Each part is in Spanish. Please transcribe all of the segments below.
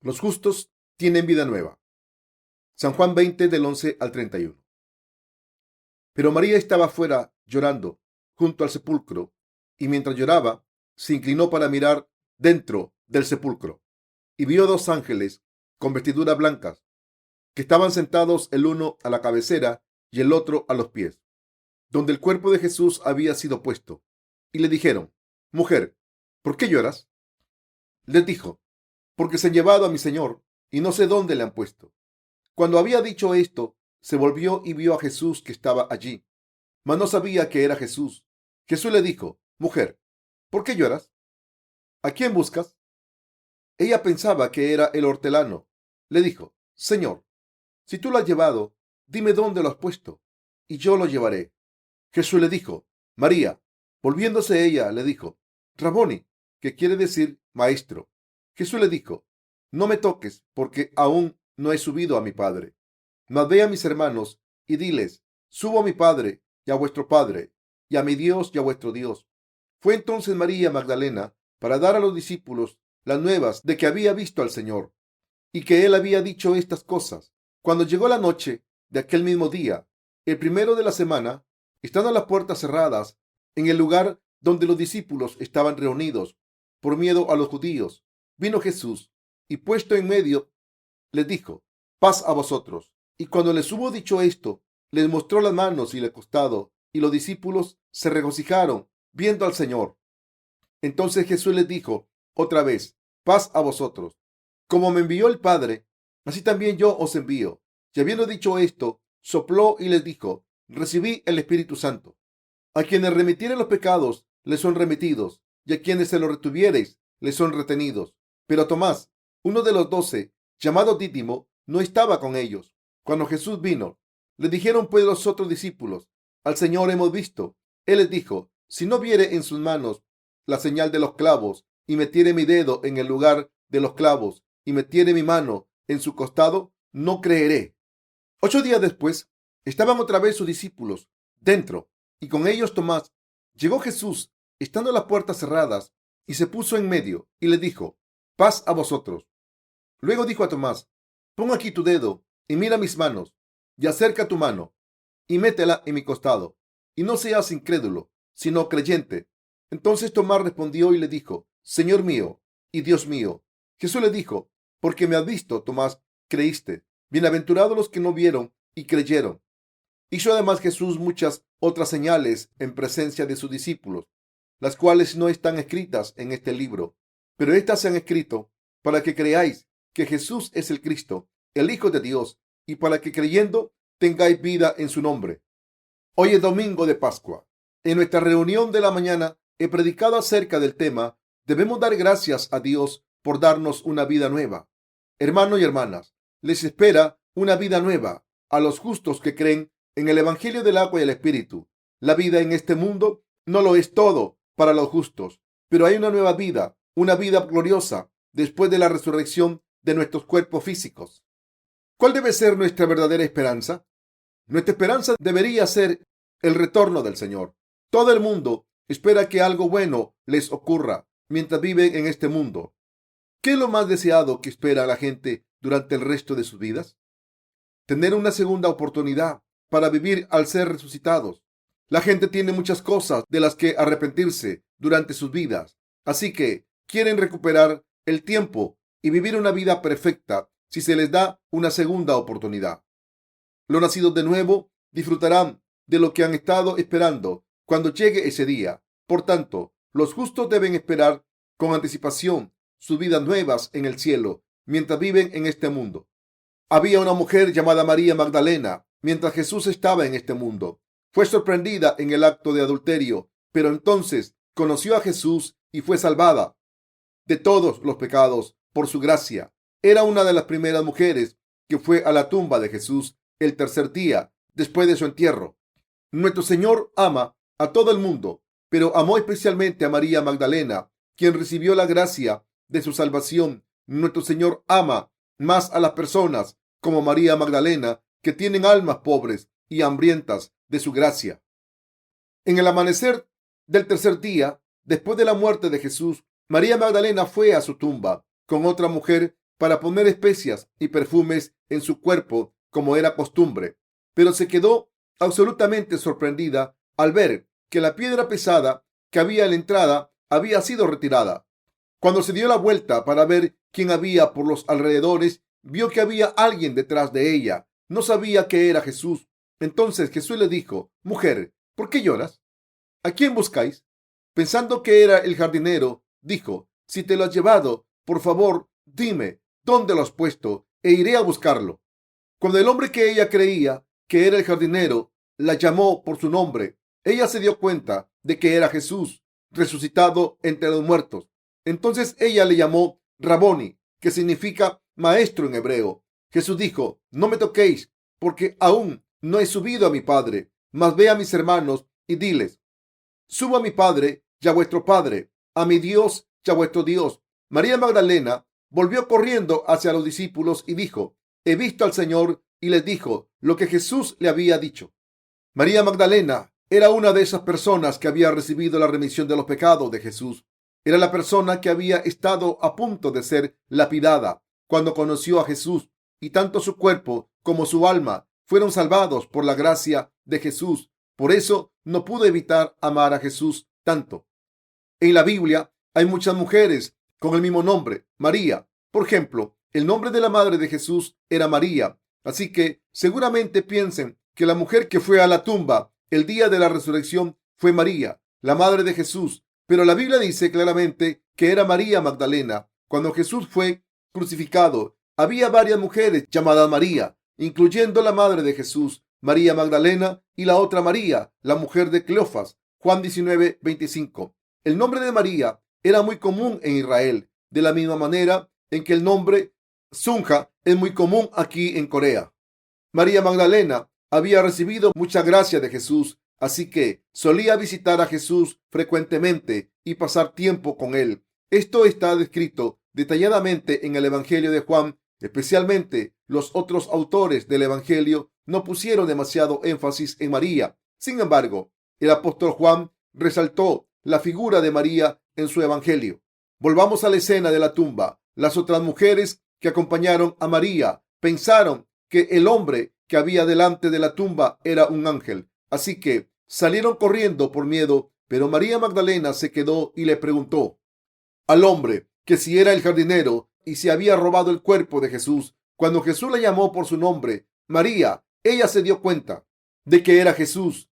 Los justos tienen vida nueva. San Juan 20 del 11 al 31. Pero María estaba fuera llorando junto al sepulcro, y mientras lloraba, se inclinó para mirar dentro del sepulcro, y vio dos ángeles con vestiduras blancas, que estaban sentados el uno a la cabecera y el otro a los pies, donde el cuerpo de Jesús había sido puesto. Y le dijeron: Mujer, ¿por qué lloras? Les dijo: Porque se han llevado a mi Señor, y no sé dónde le han puesto. Cuando había dicho esto, se volvió y vio a Jesús que estaba allí, mas no sabía que era Jesús. Jesús le dijo: Mujer, ¿por qué lloras? ¿A quién buscas? Ella pensaba que era el hortelano. Le dijo: Señor, si tú lo has llevado, dime dónde lo has puesto, y yo lo llevaré. Jesús le dijo: María. Volviéndose ella, le dijo: Raboni, que quiere decir maestro. Jesús le dijo: No me toques, porque aún no he subido a mi Padre. Mas ve a mis hermanos y diles: Subo a mi Padre y a vuestro Padre, y a mi Dios y a vuestro Dios. Fue entonces María Magdalena para dar a los discípulos las nuevas de que había visto al Señor, y que él había dicho estas cosas. Cuando llegó la noche de aquel mismo día, el primero de la semana, estando las puertas cerradas en el lugar donde los discípulos estaban reunidos por miedo a los judíos, vino Jesús y puesto en medio les dijo: Paz a vosotros. Y cuando les hubo dicho esto, les mostró las manos y el costado, y los discípulos se regocijaron viendo al Señor. Entonces Jesús les dijo otra vez: Paz a vosotros. Como me envió el Padre, así también yo os envío. Y habiendo dicho esto, sopló y les dijo: Recibí el Espíritu Santo. A quienes remitieren los pecados, les son remitidos, y a quienes se los retuviereis, les son retenidos. Pero Tomás, uno de los 12, llamado Dídimo, no estaba con ellos. Cuando Jesús vino, le dijeron pues los otros discípulos: Al Señor hemos visto. Él les dijo: Si no viere en sus manos la señal de los clavos, y metiere mi dedo en el lugar de los clavos, y metiere mi mano en su costado, no creeré. 8 días después, estaban otra vez sus discípulos dentro, y con ellos Tomás. Llegó Jesús, estando las puertas cerradas, y se puso en medio, y le dijo: Paz a vosotros. Luego dijo a Tomás: Pon aquí tu dedo, y mira mis manos, y acerca tu mano, y métela en mi costado, y no seas incrédulo, sino creyente. Entonces Tomás respondió y le dijo: Señor mío y Dios mío. Jesús le dijo: Porque me has visto, Tomás, creíste. Bienaventurados los que no vieron y creyeron. Hizo además Jesús muchas otras señales en presencia de sus discípulos, las cuales no están escritas en este libro, pero éstas se han escrito para que creáis que Jesús es el Cristo, el Hijo de Dios, y para que creyendo tengáis vida en su nombre. Hoy es domingo de Pascua. En nuestra reunión de la mañana he predicado acerca del tema: debemos dar gracias a Dios por darnos una vida nueva. Hermanos y hermanas, les espera una vida nueva a los justos que creen en el Evangelio del agua y el Espíritu. La vida en este mundo no lo es todo para los justos, pero hay una nueva vida, una vida gloriosa después de la resurrección de nuestros cuerpos físicos. ¿Cuál debe ser nuestra verdadera esperanza? Nuestra esperanza debería ser el retorno del Señor. Todo el mundo espera que algo bueno les ocurra mientras viven en este mundo. ¿Qué es lo más deseado que espera la gente durante el resto de sus vidas? Tener una segunda oportunidad para vivir al ser resucitados. La gente tiene muchas cosas de las que arrepentirse durante sus vidas, así que quieren recuperar el tiempo y vivir una vida perfecta si se les da una segunda oportunidad. Los nacidos de nuevo disfrutarán de lo que han estado esperando cuando llegue ese día. Por tanto, los justos deben esperar con anticipación sus vidas nuevas en el cielo mientras viven en este mundo. Había una mujer llamada María Magdalena mientras Jesús estaba en este mundo. Fue sorprendida en el acto de adulterio, pero entonces conoció a Jesús y fue salvada de todos los pecados por su gracia. Era una de las primeras mujeres que fue a la tumba de Jesús el tercer día después de su entierro. Nuestro Señor ama a todo el mundo, pero amó especialmente a María Magdalena, quien recibió la gracia de su salvación. Nuestro Señor ama más a las personas como María Magdalena, que tienen almas pobres y hambrientas de su gracia. En el amanecer del tercer día, después de la muerte de Jesús, María Magdalena fue a su tumba con otra mujer para poner especias y perfumes en su cuerpo como era costumbre, pero se quedó absolutamente sorprendida al ver que la piedra pesada que había en la entrada había sido retirada. Cuando se dio la vuelta para ver quién había por los alrededores, vio que había alguien detrás de ella. No sabía que era Jesús. Entonces Jesús le dijo: Mujer, ¿por qué lloras? ¿A quién buscáis? Pensando que era el jardinero, dijo: Si te lo has llevado, por favor, dime dónde lo has puesto e iré a buscarlo. Cuando el hombre que ella creía que era el jardinero la llamó por su nombre, ella se dio cuenta de que era Jesús, resucitado entre los muertos. Entonces ella le llamó Raboni, que significa maestro en hebreo. Jesús dijo: No me toquéis, porque aún no he subido a mi Padre, mas ve a mis hermanos y diles: Subo a mi Padre y a vuestro Padre, a mi Dios y a vuestro Dios. María Magdalena volvió corriendo hacia los discípulos y dijo: He visto al Señor, y les dijo lo que Jesús le había dicho. María Magdalena era una de esas personas que había recibido la remisión de los pecados de Jesús. Era la persona que había estado a punto de ser lapidada cuando conoció a Jesús, y tanto su cuerpo como su alma fueron salvados por la gracia de Jesús. Por eso no pudo evitar amar a Jesús tanto. En la Biblia hay muchas mujeres con el mismo nombre, María. Por ejemplo, el nombre de la madre de Jesús era María. Así que seguramente piensen que la mujer que fue a la tumba el día de la resurrección fue María, la madre de Jesús. Pero la Biblia dice claramente que era María Magdalena. Cuando Jesús fue crucificado, había varias mujeres llamadas María, incluyendo la madre de Jesús, María Magdalena, y la otra María, la mujer de Cleofas. Juan 19:25. El nombre de María era muy común en Israel, de la misma manera en que el nombre Sunja es muy común aquí en Corea. María Magdalena había recibido mucha gracia de Jesús, así que solía visitar a Jesús frecuentemente y pasar tiempo con él. Esto está descrito detalladamente en el Evangelio de Juan. Especialmente los otros autores del Evangelio no pusieron demasiado énfasis en María. Sin embargo, el apóstol Juan resaltó la figura de María en su Evangelio. Volvamos a la escena de la tumba. Las otras mujeres que acompañaron a María pensaron que el hombre que había delante de la tumba era un ángel, así que salieron corriendo por miedo, pero María Magdalena se quedó y le preguntó al hombre que si era el jardinero y si había robado el cuerpo de Jesús. Cuando Jesús la llamó por su nombre, María, ella se dio cuenta de que era Jesús.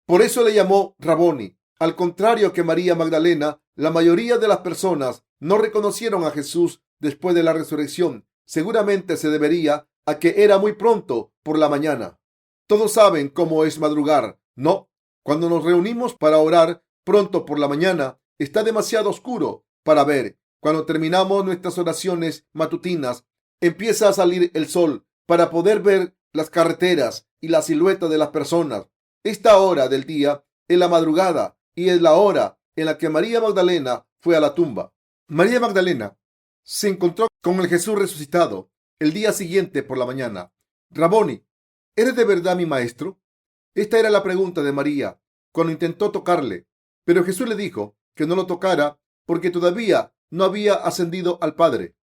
Por eso le llamó Raboni. Al contrario que María Magdalena, la mayoría de las personas no reconocieron a Jesús después de la resurrección. Seguramente se debería a que era muy pronto por la mañana. Todos saben cómo es madrugar, ¿no? Cuando nos reunimos para orar pronto por la mañana, está demasiado oscuro para ver. Cuando terminamos nuestras oraciones matutinas, empieza a salir el sol para poder ver las carreteras y la silueta de las personas. Esta hora del día es la madrugada y es la hora en la que María Magdalena fue a la tumba. María Magdalena se encontró con el Jesús resucitado el día siguiente por la mañana. Raboni, ¿eres de verdad mi maestro? Esta era la pregunta de María cuando intentó tocarle, pero Jesús le dijo que no lo tocara porque todavía no había ascendido al Padre.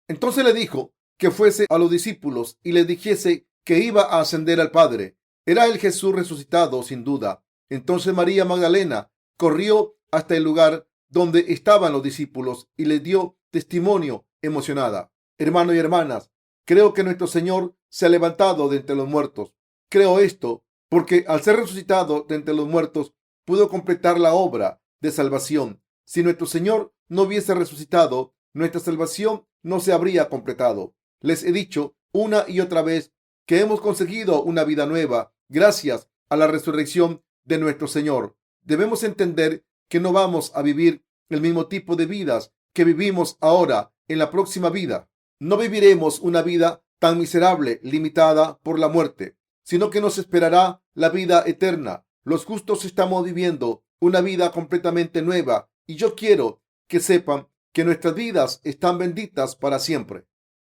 Entonces le dijo que fuese a los discípulos y les dijese que iba a ascender al Padre. Era el Jesús resucitado, sin duda. Entonces María Magdalena corrió hasta el lugar donde estaban los discípulos y les dio testimonio emocionada. Hermanos y hermanas, creo que nuestro Señor se ha levantado de entre los muertos. Creo esto porque al ser resucitado de entre los muertos pudo completar la obra de salvación. Si nuestro Señor no hubiese resucitado, nuestra salvación no se habría completado. Les he dicho una y otra vez que hemos conseguido una vida nueva gracias a la resurrección de nuestro Señor. Debemos entender que no vamos a vivir el mismo tipo de vidas que vivimos ahora en la próxima vida. No viviremos una vida tan miserable, limitada por la muerte, sino que nos esperará la vida eterna. Los justos estamos viviendo una vida completamente nueva y yo quiero que sepan que nuestras vidas están benditas para siempre.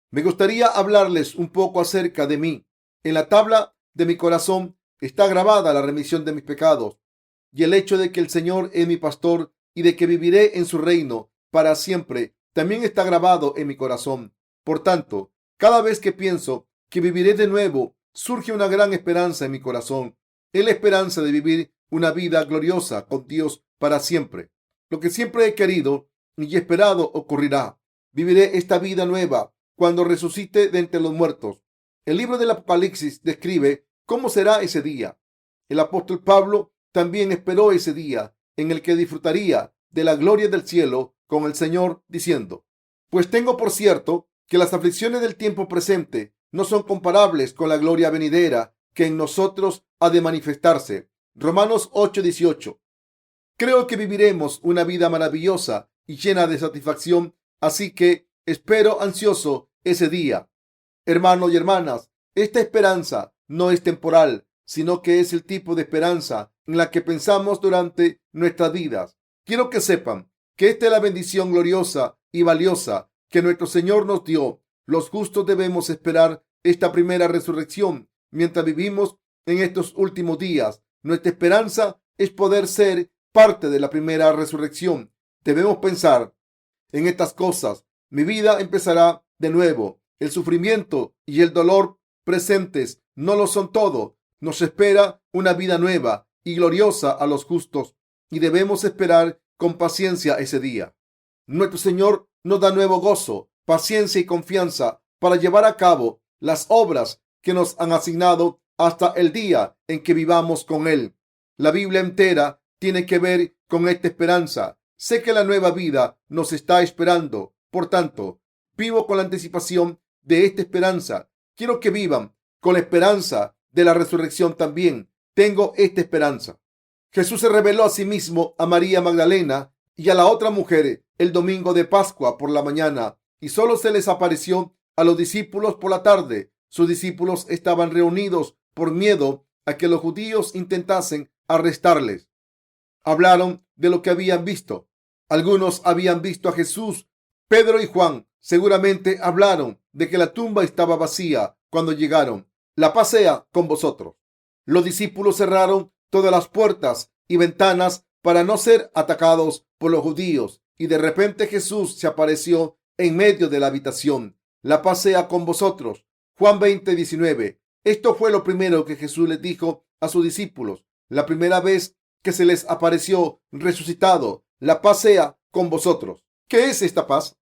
Me gustaría hablarles un poco acerca de mí. En la tabla de mi corazón está grabada la remisión de mis pecados y el hecho de que el Señor es mi pastor y de que viviré en su reino para siempre también está grabado en mi corazón. Por tanto, cada vez que pienso que viviré de nuevo, surge una gran esperanza en mi corazón. Es la esperanza de vivir una vida gloriosa con Dios para siempre. Lo que siempre he querido y esperado ocurrirá. Viviré esta vida nueva cuando resucite de entre los muertos. El libro del Apocalipsis describe cómo será ese día. El apóstol Pablo también esperó ese día en el que disfrutaría de la gloria del cielo con el Señor, diciendo: pues tengo por cierto que las aflicciones del tiempo presente no son comparables con la gloria venidera que en nosotros ha de manifestarse. Romanos 8:18. Creo que viviremos una vida maravillosa y llena de satisfacción, así que espero ansioso ese día. Hermanos y hermanas, esta esperanza no es temporal, sino que es el tipo de esperanza en la que pensamos durante nuestras vidas. Quiero que sepan que esta es la bendición gloriosa y valiosa que nuestro Señor nos dio. Los justos debemos esperar esta primera resurrección mientras vivimos en estos últimos días. Nuestra esperanza es poder ser parte de la primera resurrección. Debemos pensar en estas cosas. Mi vida empezará de nuevo. El sufrimiento y el dolor presentes no lo son todo. Nos espera una vida nueva y gloriosa a los justos, y debemos esperar con paciencia ese día. Nuestro Señor nos da nuevo gozo, paciencia y confianza para llevar a cabo las obras que nos han asignado hasta el día en que vivamos con Él. La Biblia entera tiene que ver con esta esperanza. Sé que la nueva vida nos está esperando. Por tanto, vivo con la anticipación de esta esperanza. Quiero que vivan con la esperanza de la resurrección también. Tengo esta esperanza. Jesús se reveló a sí mismo a María Magdalena y a la otra mujer el domingo de Pascua por la mañana, y solo se les apareció a los discípulos por la tarde. Sus discípulos estaban reunidos por miedo a que los judíos intentasen arrestarles. Hablaron de lo que habían visto. Algunos habían visto a Jesús. Pedro y Juan seguramente hablaron de que la tumba estaba vacía cuando llegaron. La paz sea con vosotros. Los discípulos cerraron todas las puertas y ventanas para no ser atacados por los judíos, y de repente Jesús se apareció en medio de la habitación. La paz sea con vosotros. Juan 20:19. Esto fue lo primero que Jesús les dijo a sus discípulos la primera vez que se les apareció resucitado. La paz sea con vosotros. ¿Qué es esta paz?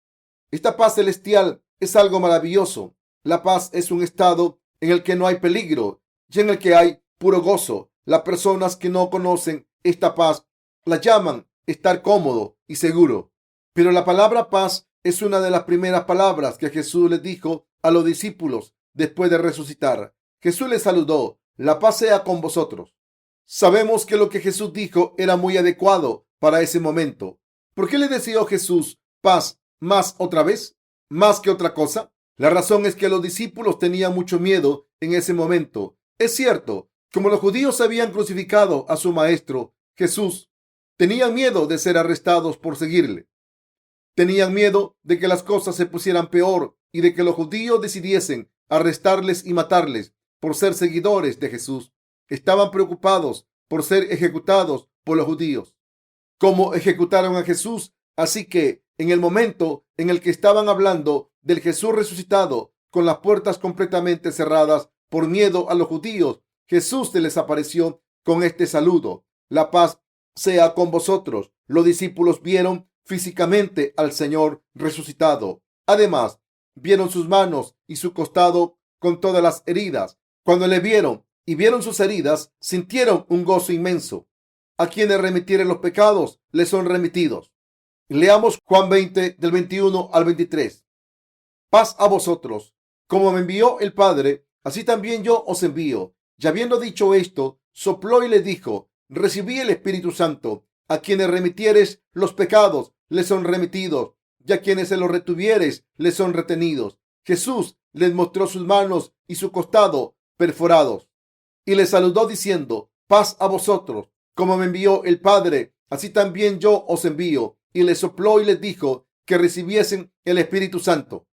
Esta paz celestial es algo maravilloso. La paz es un estado en el que no hay peligro y en el que hay puro gozo. Las personas que no conocen esta paz la llaman estar cómodo y seguro. Pero la palabra paz es una de las primeras palabras que Jesús les dijo a los discípulos después de resucitar. Jesús les saludó: la paz sea con vosotros. Sabemos que lo que Jesús dijo era muy adecuado para ese momento. ¿Por qué le deseó Jesús paz más otra vez? ¿Más que otra cosa? La razón es que los discípulos tenían mucho miedo en ese momento. Es cierto, como los judíos habían crucificado a su maestro Jesús, tenían miedo de ser arrestados por seguirle. Tenían miedo de que las cosas se pusieran peor y de que los judíos decidiesen arrestarles y matarles por ser seguidores de Jesús. Estaban preocupados por ser ejecutados por los judíos, como ejecutaron a Jesús. Así que en el momento en el que estaban hablando del Jesús resucitado, con las puertas completamente cerradas por miedo a los judíos, Jesús se les apareció con este saludo: la paz sea con vosotros. Los discípulos vieron físicamente al Señor resucitado. Además, vieron sus manos y su costado con todas las heridas. Cuando le vieron y vieron sus heridas, sintieron un gozo inmenso. A quienes remitieren los pecados, les son remitidos. Leamos Juan 20, del 21 al 23. Paz a vosotros. Como me envió el Padre, así también yo os envío. Y habiendo dicho esto, sopló y les dijo: recibí el Espíritu Santo. A quienes remitieres los pecados, les son remitidos, y a quienes se los retuvieres, les son retenidos. Jesús les mostró sus manos y su costado perforados, y les saludó diciendo: paz a vosotros. Como me envió el Padre, así también yo os envío. Y les sopló y les dijo que recibiesen el Espíritu Santo.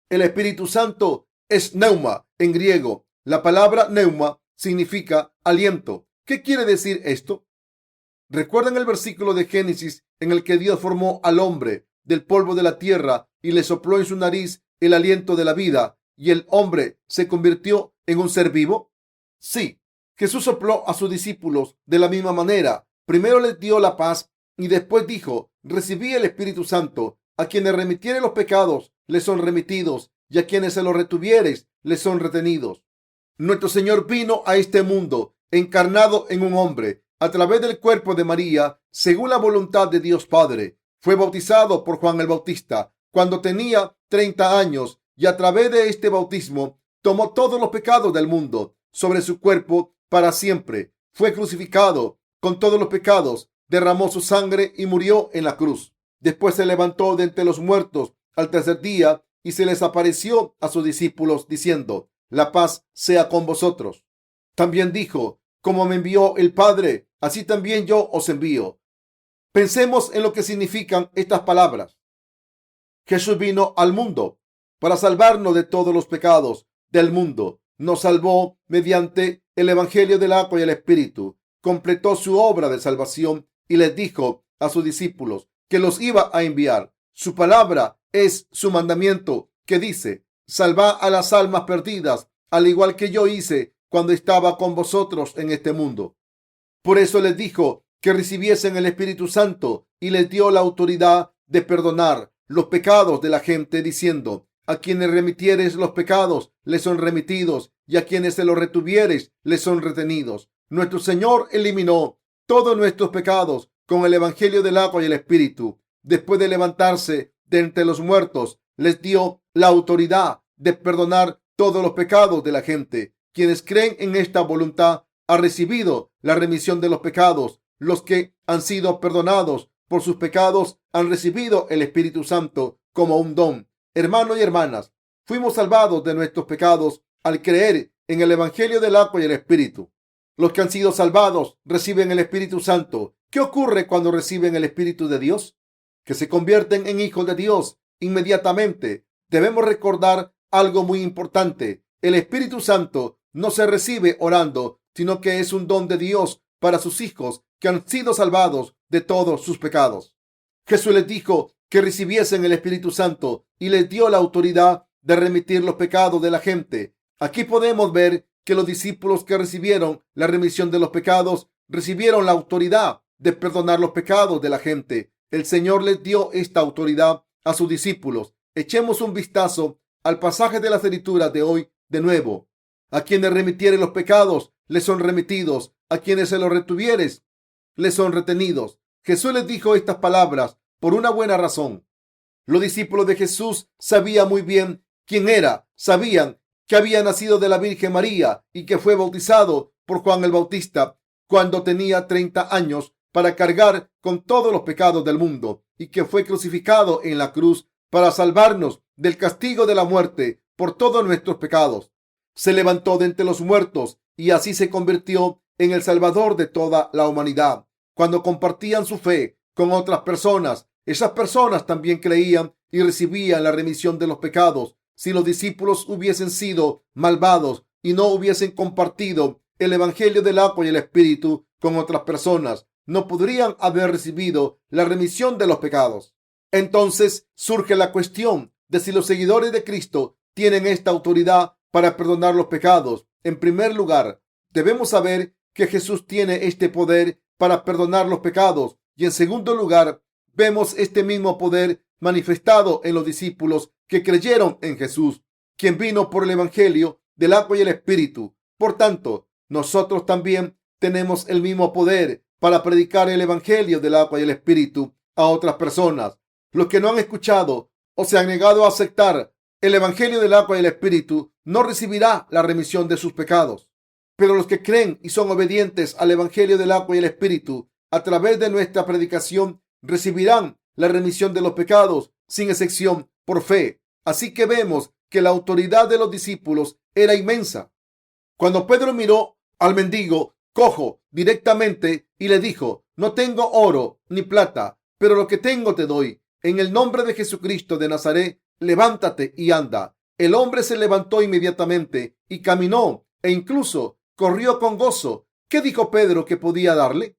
El Espíritu Santo es pneuma en griego. La palabra pneuma significa aliento. ¿Qué quiere decir esto? ¿Recuerdan el versículo de Génesis en el que Dios formó al hombre del polvo de la tierra y le sopló en su nariz el aliento de la vida y el hombre se convirtió en un ser vivo? Sí, Jesús sopló a sus discípulos de la misma manera. Primero les dio la paz y después dijo: recibí el Espíritu Santo. A quienes remitiere los pecados les son remitidos, y a quienes se los retuvieres les son retenidos. Nuestro Señor vino a este mundo encarnado en un hombre a través del cuerpo de María, según la voluntad de Dios Padre. Fue bautizado por Juan el Bautista cuando tenía 30 años y a través de este bautismo tomó todos los pecados del mundo sobre su cuerpo para siempre. Fue crucificado con todos los pecados, derramó su sangre y murió en la cruz. Después se levantó de entre los muertos al tercer día y se les apareció a sus discípulos diciendo: la paz sea con vosotros. También dijo: como me envió el Padre, así también yo os envío. Pensemos en lo que significan estas palabras. Jesús vino al mundo para salvarnos de todos los pecados del mundo. Nos salvó mediante el Evangelio del agua y el Espíritu. Completó su obra de salvación y les dijo a sus discípulos que los iba a enviar. Su palabra es su mandamiento, que dice: salvad a las almas perdidas, al igual que yo hice cuando estaba con vosotros en este mundo. Por eso les dijo que recibiesen el Espíritu Santo y les dio la autoridad de perdonar los pecados de la gente, diciendo: a quienes remitieres los pecados les son remitidos, y a quienes se los retuvieres les son retenidos. Nuestro Señor eliminó todos nuestros pecados con el Evangelio del agua y el Espíritu. Después de levantarse de entre los muertos, les dio la autoridad de perdonar todos los pecados de la gente. Quienes creen en esta voluntad han recibido la remisión de los pecados. Los que han sido perdonados por sus pecados han recibido el Espíritu Santo como un don. Hermanos y hermanas, fuimos salvados de nuestros pecados al creer en el Evangelio del agua y el Espíritu. Los que han sido salvados reciben el Espíritu Santo. ¿Qué ocurre cuando reciben el Espíritu de Dios? Que se convierten en hijos de Dios inmediatamente. Debemos recordar algo muy importante. El Espíritu Santo no se recibe orando, sino que es un don de Dios para sus hijos que han sido salvados de todos sus pecados. Jesús les dijo que recibiesen el Espíritu Santo y les dio la autoridad de remitir los pecados de la gente. Aquí podemos ver que los discípulos que recibieron la remisión de los pecados recibieron la autoridad de perdonar los pecados de la gente. El Señor les dio esta autoridad a sus discípulos. Echemos un vistazo al pasaje de las Escrituras de hoy de nuevo. A quienes remitieren los pecados les son remitidos, a quienes se los retuvieres les son retenidos. Jesús les dijo estas palabras por una buena razón. Los discípulos de Jesús sabían muy bien quién era. Sabían que había nacido de la Virgen María y que fue bautizado por Juan el Bautista cuando tenía 30 años para cargar con todos los pecados del mundo, y que fue crucificado en la cruz para salvarnos del castigo de la muerte por todos nuestros pecados. Se levantó de entre los muertos y así se convirtió en el Salvador de toda la humanidad. Cuando compartían su fe con otras personas, esas personas también creían y recibían la remisión de los pecados. Si los discípulos hubiesen sido malvados y no hubiesen compartido el Evangelio del agua y el Espíritu con otras personas, no podrían haber recibido la remisión de los pecados. Entonces surge la cuestión de si los seguidores de Cristo tienen esta autoridad para perdonar los pecados. En primer lugar, debemos saber que Jesús tiene este poder para perdonar los pecados, y en segundo lugar, vemos este mismo poder manifestado en los discípulos que creyeron en Jesús, quien vino por el Evangelio del agua y el Espíritu. Por tanto, nosotros también tenemos el mismo poder para predicar el Evangelio del agua y el Espíritu a otras personas. Los que no han escuchado o se han negado a aceptar el Evangelio del agua y el Espíritu no recibirá la remisión de sus pecados. Pero los que creen y son obedientes al Evangelio del agua y el Espíritu a través de nuestra predicación recibirán la remisión de los pecados sin excepción por fe. Así que vemos que la autoridad de los discípulos era inmensa. Cuando Pedro miró al mendigo cojo directamente y le dijo: no tengo oro ni plata, pero lo que tengo te doy. En el nombre de Jesucristo de Nazaret, levántate y anda. El hombre se levantó inmediatamente y caminó e incluso corrió con gozo. ¿Qué dijo Pedro que podía darle?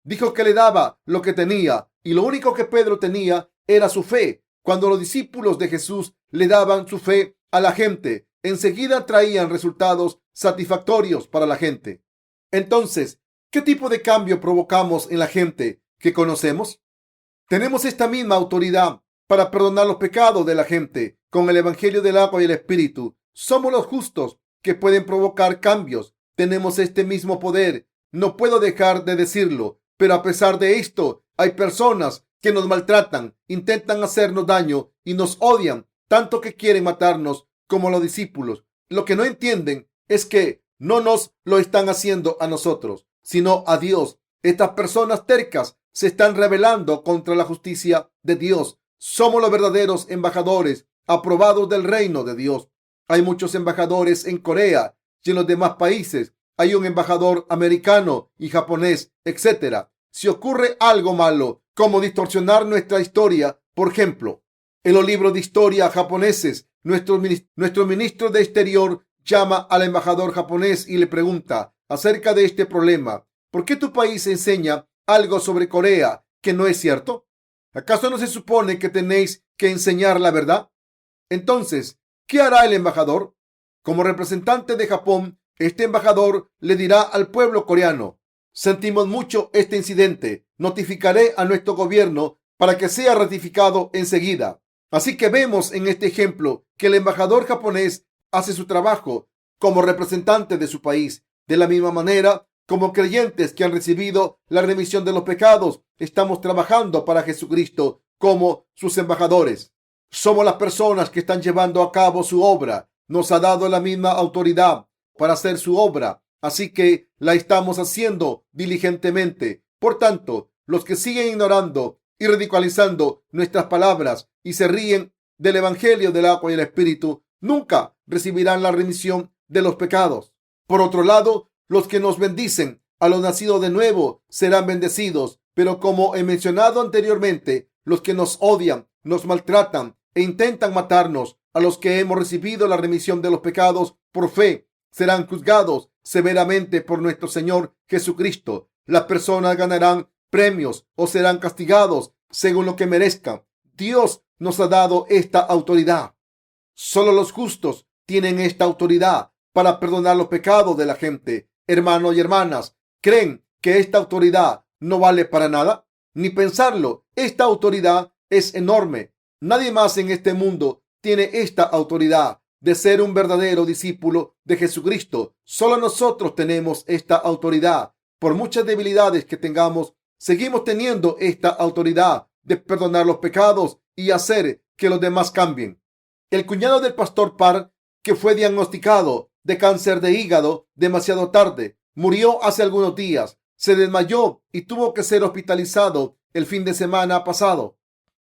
Dijo que le daba lo que tenía, y lo único que Pedro tenía era su fe. Cuando los discípulos de Jesús le daban su fe a la gente, enseguida traían resultados satisfactorios para la gente. Entonces, ¿qué tipo de cambio provocamos en la gente que conocemos? Tenemos esta misma autoridad para perdonar los pecados de la gente con el Evangelio del agua y el Espíritu. Somos los justos que pueden provocar cambios. Tenemos este mismo poder. No puedo dejar de decirlo, pero a pesar de esto, hay personas que nos maltratan, intentan hacernos daño y nos odian, tanto que quieren matarnos como los discípulos. Lo que no entienden es que no nos lo están haciendo a nosotros, sino a Dios. Estas personas tercas se están rebelando contra la justicia de Dios. Somos los verdaderos embajadores aprobados del reino de Dios. Hay muchos embajadores en Corea y en los demás países. Hay un embajador americano y japonés, etc. Si ocurre algo malo, como distorsionar nuestra historia, por ejemplo, en los libros de historia japoneses, nuestro ministro de Exterior llama al embajador japonés y le pregunta acerca de este problema. ¿Por qué tu país enseña algo sobre Corea que no es cierto? ¿Acaso no se supone que tenéis que enseñar la verdad? Entonces, ¿qué hará el embajador? Como representante de Japón, este embajador le dirá al pueblo coreano: sentimos mucho este incidente. Notificaré a nuestro gobierno para que sea ratificado enseguida. Así que vemos en este ejemplo que el embajador japonés hace su trabajo como representante de su país. De la misma manera, como creyentes que han recibido la remisión de los pecados, estamos trabajando para Jesucristo como sus embajadores. Somos las personas que están llevando a cabo su obra. Nos ha dado la misma autoridad para hacer su obra, así que la estamos haciendo diligentemente. Por tanto, los que siguen ignorando y ridiculizando nuestras palabras y se ríen del Evangelio del agua y el Espíritu, nunca recibirán la remisión de los pecados. Por otro lado, los que nos bendicen a los nacidos de nuevo serán bendecidos, pero como he mencionado anteriormente, los que nos odian, nos maltratan e intentan matarnos, a los que hemos recibido la remisión de los pecados por fe, serán juzgados severamente por nuestro Señor Jesucristo. Las personas ganarán premios o serán castigados según lo que merezcan. Dios nos ha dado esta autoridad. Solo los justos tienen esta autoridad para perdonar los pecados de la gente. Hermanos y hermanas, ¿creen que esta autoridad no vale para nada? Ni pensarlo. Esta autoridad es enorme. Nadie más en este mundo tiene esta autoridad de ser un verdadero discípulo de Jesucristo. Solo nosotros tenemos esta autoridad. Por muchas debilidades que tengamos, seguimos teniendo esta autoridad de perdonar los pecados y hacer que los demás cambien. El cuñado del pastor Parr, que fue diagnosticado de cáncer de hígado demasiado tarde, murió hace algunos días. Se desmayó y tuvo que ser hospitalizado el fin de semana pasado.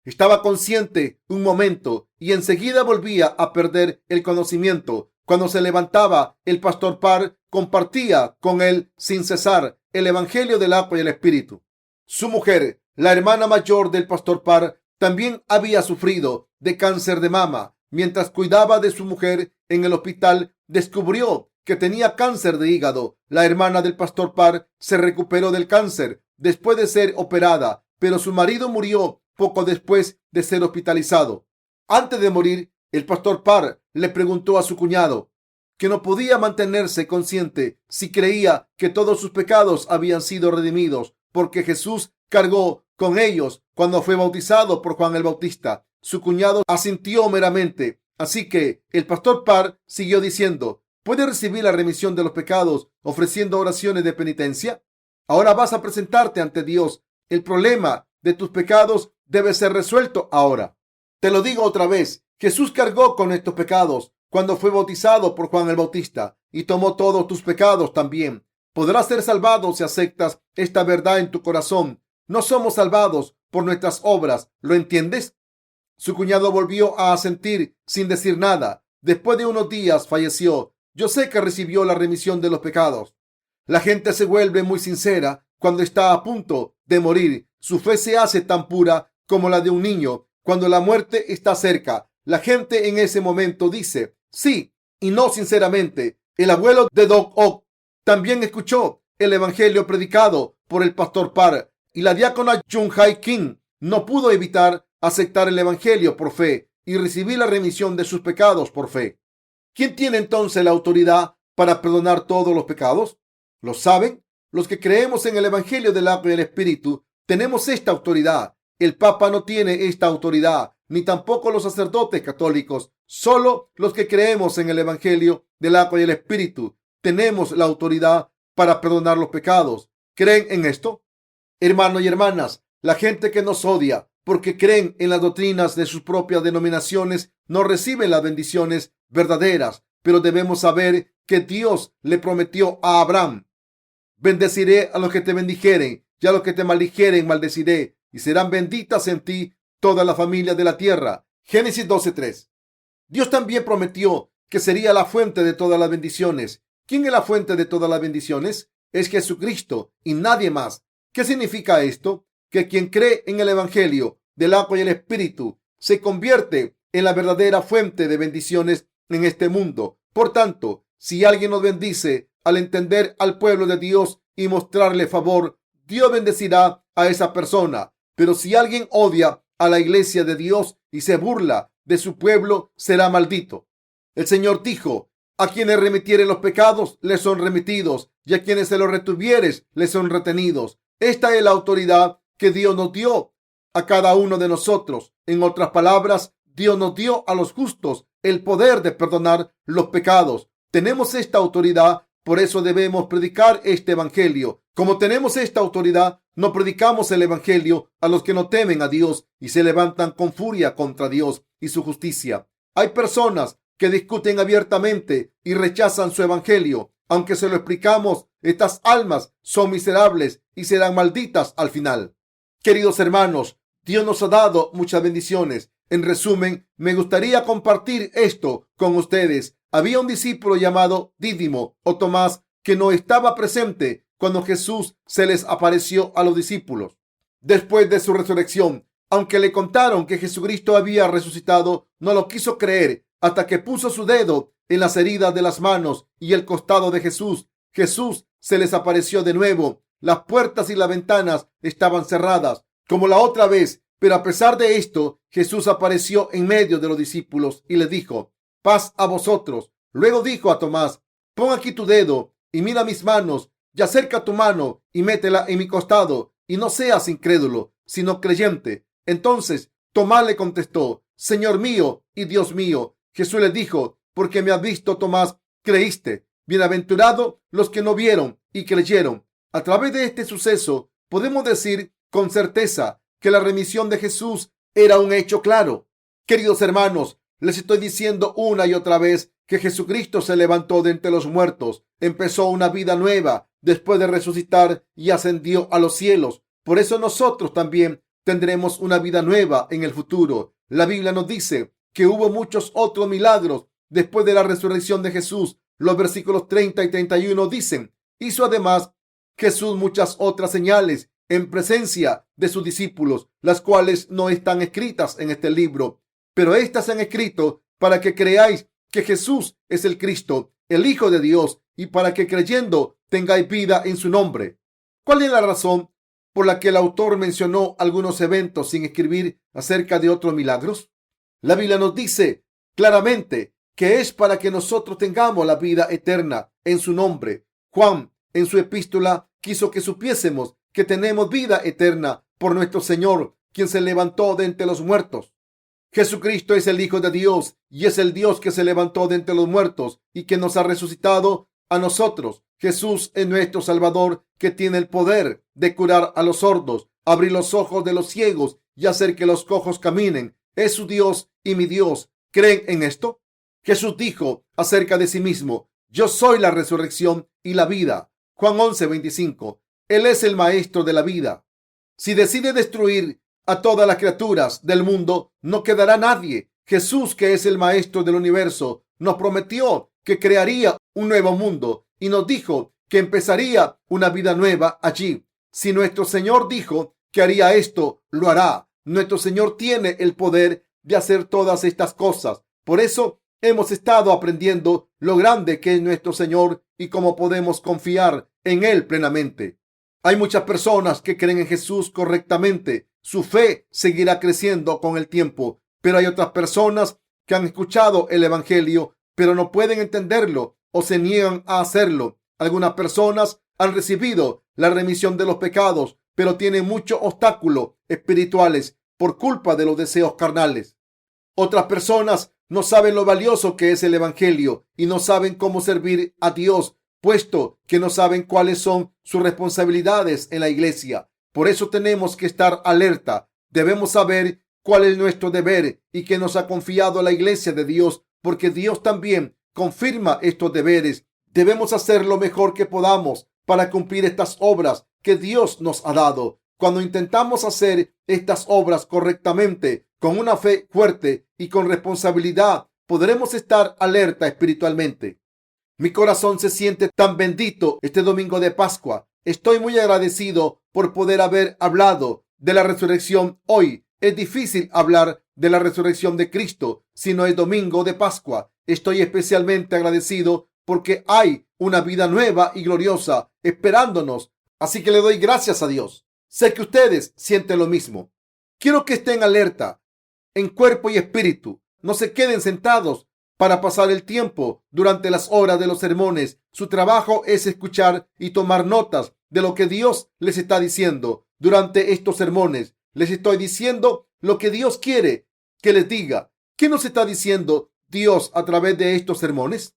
Estaba consciente un momento y enseguida volvía a perder el conocimiento. Cuando se levantaba, el pastor Parr compartía con él sin cesar el Evangelio del agua y el Espíritu. Su mujer, la hermana mayor del pastor Parr, también había sufrido de cáncer de mama. Mientras cuidaba de su mujer en el hospital, descubrió que tenía cáncer de hígado. La hermana del pastor Parr se recuperó del cáncer después de ser operada, pero su marido murió poco después de ser hospitalizado. Antes de morir, el pastor Parr le preguntó a su cuñado que no podía mantenerse consciente si creía que todos sus pecados habían sido redimidos porque Jesús cargó con ellos cuando fue bautizado por Juan el Bautista. Su cuñado asintió meramente. Así que el pastor Parr siguió diciendo: ¿puedes recibir la remisión de los pecados ofreciendo oraciones de penitencia? Ahora vas a presentarte ante Dios. El problema de tus pecados debe ser resuelto ahora. Te lo digo otra vez. Jesús cargó con estos pecados cuando fue bautizado por Juan el Bautista y tomó todos tus pecados también. Podrás ser salvado si aceptas esta verdad en tu corazón. No somos salvados por nuestras obras. ¿Lo entiendes? Su cuñado volvió a asentir sin decir nada. Después de unos días falleció. Yo sé que recibió la remisión de los pecados. La gente se vuelve muy sincera cuando está a punto de morir. Su fe se hace tan pura como la de un niño cuando la muerte está cerca. La gente en ese momento dice sí y no sinceramente. El abuelo de Doc Ock también escuchó el evangelio predicado por el pastor Parr y la diácona Jung Hae Kim no pudo evitar aceptar el Evangelio por fe y recibir la remisión de sus pecados por fe. ¿Quién tiene entonces la autoridad para perdonar todos los pecados? ¿Lo saben? Los que creemos en el Evangelio del agua y el Espíritu tenemos esta autoridad. El Papa no tiene esta autoridad, ni tampoco los sacerdotes católicos. Solo los que creemos en el Evangelio del agua y el Espíritu tenemos la autoridad para perdonar los pecados. ¿Creen en esto? Hermanos y hermanas, la gente que nos odia porque creen en las doctrinas de sus propias denominaciones no reciben las bendiciones verdaderas, pero debemos saber que Dios le prometió a Abraham: bendeciré a los que te bendijeren y a los que te maldijeren maldeciré, y serán benditas en ti todas las familias de la tierra. Génesis 12:3. Dios también prometió que sería la fuente de todas las bendiciones. ¿Quién es la fuente de todas las bendiciones? Es Jesucristo y nadie más. ¿Qué significa esto? Que quien cree en el Evangelio del agua y el Espíritu se convierte en la verdadera fuente de bendiciones en este mundo. Por tanto, si alguien nos bendice al entender al pueblo de Dios y mostrarle favor, Dios bendecirá a esa persona. Pero si alguien odia a la iglesia de Dios y se burla de su pueblo, será maldito. El Señor dijo: a quienes remitieren los pecados les son remitidos, y a quienes se los retuvieres les son retenidos. Esta es la autoridad que Dios nos dio a cada uno de nosotros. En otras palabras, Dios nos dio a los justos el poder de perdonar los pecados. Tenemos esta autoridad, por eso debemos predicar este evangelio. Como tenemos esta autoridad, no predicamos el evangelio a los que no temen a Dios y se levantan con furia contra Dios y su justicia. Hay personas que discuten abiertamente y rechazan su evangelio. Aunque se lo explicamos, estas almas son miserables y serán malditas al final. Queridos hermanos, Dios nos ha dado muchas bendiciones. En resumen, me gustaría compartir esto con ustedes. Había un discípulo llamado Dídimo o Tomás que no estaba presente cuando Jesús se les apareció a los discípulos después de su resurrección. Aunque le contaron que Jesucristo había resucitado, no lo quiso creer hasta que puso su dedo en las heridas de las manos y el costado de Jesús. Jesús se les apareció de nuevo. Las puertas y las ventanas estaban cerradas, como la otra vez, pero a pesar de esto, Jesús apareció en medio de los discípulos y les dijo: paz a vosotros. Luego dijo a Tomás: pon aquí tu dedo y mira mis manos, y acerca tu mano y métela en mi costado, y no seas incrédulo, sino creyente. Entonces Tomás le contestó: Señor mío y Dios mío. Jesús le dijo: porque me has visto, Tomás, creíste. Bienaventurado los que no vieron y creyeron. A través de este suceso podemos decir con certeza que la remisión de Jesús era un hecho claro. Queridos hermanos, les estoy diciendo una y otra vez que Jesucristo se levantó de entre los muertos, empezó una vida nueva después de resucitar y ascendió a los cielos. Por eso nosotros también tendremos una vida nueva en el futuro. La Biblia nos dice que hubo muchos otros milagros después de la resurrección de Jesús. Los versículos 30 y 31 dicen: hizo además Jesús muchas otras señales en presencia de sus discípulos, las cuales no están escritas en este libro, pero estas se han escrito para que creáis que Jesús es el Cristo, el Hijo de Dios, y para que creyendo tengáis vida en su nombre. ¿Cuál es la razón por la que el autor mencionó algunos eventos sin escribir acerca de otros milagros? La Biblia nos dice claramente que es para que nosotros tengamos la vida eterna en su nombre. Juan, en su epístola, quiso que supiésemos que tenemos vida eterna por nuestro Señor, quien se levantó de entre los muertos. Jesucristo es el Hijo de Dios y es el Dios que se levantó de entre los muertos y que nos ha resucitado a nosotros. Jesús es nuestro Salvador, que tiene el poder de curar a los sordos, abrir los ojos de los ciegos y hacer que los cojos caminen. Es su Dios y mi Dios. ¿Creen en esto? Jesús dijo acerca de sí mismo: yo soy la resurrección y la vida. Juan 11:25. Él es el maestro de la vida. Si decide destruir a todas las criaturas del mundo, no quedará nadie. Jesús, que es el maestro del universo, nos prometió que crearía un nuevo mundo y nos dijo que empezaría una vida nueva allí. Si nuestro Señor dijo que haría esto, lo hará. Nuestro Señor tiene el poder de hacer todas estas cosas. Por eso hemos estado aprendiendo lo grande que es nuestro Señor y cómo podemos confiar en Él plenamente. Hay muchas personas que creen en Jesús correctamente, su fe seguirá creciendo con el tiempo. Pero hay otras personas que han escuchado el evangelio, pero no pueden entenderlo o se niegan a hacerlo. Algunas personas han recibido la remisión de los pecados, pero tienen muchos obstáculos espirituales por culpa de los deseos carnales. Otras personas no saben lo valioso que es el evangelio y no saben cómo servir a Dios, puesto que no saben cuáles son sus responsabilidades en la iglesia. Por eso tenemos que estar alerta. Debemos saber cuál es nuestro deber y que nos ha confiado la iglesia de Dios, porque Dios también confirma estos deberes. Debemos hacer lo mejor que podamos para cumplir estas obras que Dios nos ha dado. Cuando intentamos hacer estas obras correctamente, con una fe fuerte y con responsabilidad, podremos estar alerta espiritualmente. Mi corazón se siente tan bendito este domingo de Pascua. Estoy muy agradecido por poder haber hablado de la resurrección hoy. Es difícil hablar de la resurrección de Cristo si no es domingo de Pascua. Estoy especialmente agradecido porque hay una vida nueva y gloriosa esperándonos. Así que le doy gracias a Dios. Sé que ustedes sienten lo mismo. Quiero que estén alerta en cuerpo y espíritu. No se queden sentados para pasar el tiempo durante las horas de los sermones. Su trabajo es escuchar y tomar notas de lo que Dios les está diciendo durante estos sermones. Les estoy diciendo lo que Dios quiere que les diga. ¿Qué nos está diciendo Dios a través de estos sermones?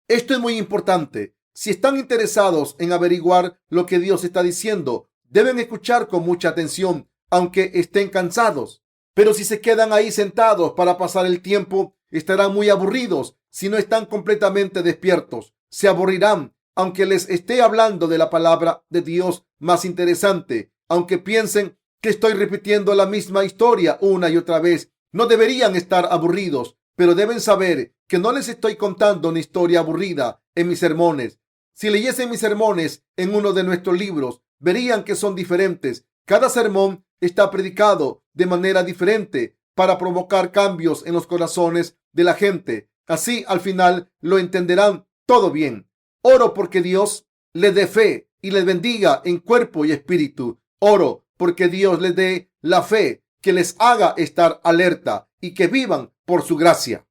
Esto es muy importante. Si están interesados en averiguar lo que Dios está diciendo, deben escuchar con mucha atención, aunque estén cansados. Pero si se quedan ahí sentados para pasar el tiempo, estarán muy aburridos si no están completamente despiertos. Se aburrirán, aunque les esté hablando de la palabra de Dios más interesante, aunque piensen que estoy repitiendo la misma historia una y otra vez. No deberían estar aburridos, pero deben saber que no les estoy contando una historia aburrida en mis sermones. Si leyesen mis sermones en uno de nuestros libros, verían que son diferentes. Cada sermón está predicado de manera diferente para provocar cambios en los corazones de la gente. Así, al final, lo entenderán todo bien. Oro porque Dios les dé fe y les bendiga en cuerpo y espíritu. Oro porque Dios les dé la fe que les haga estar alerta y que vivan por su gracia.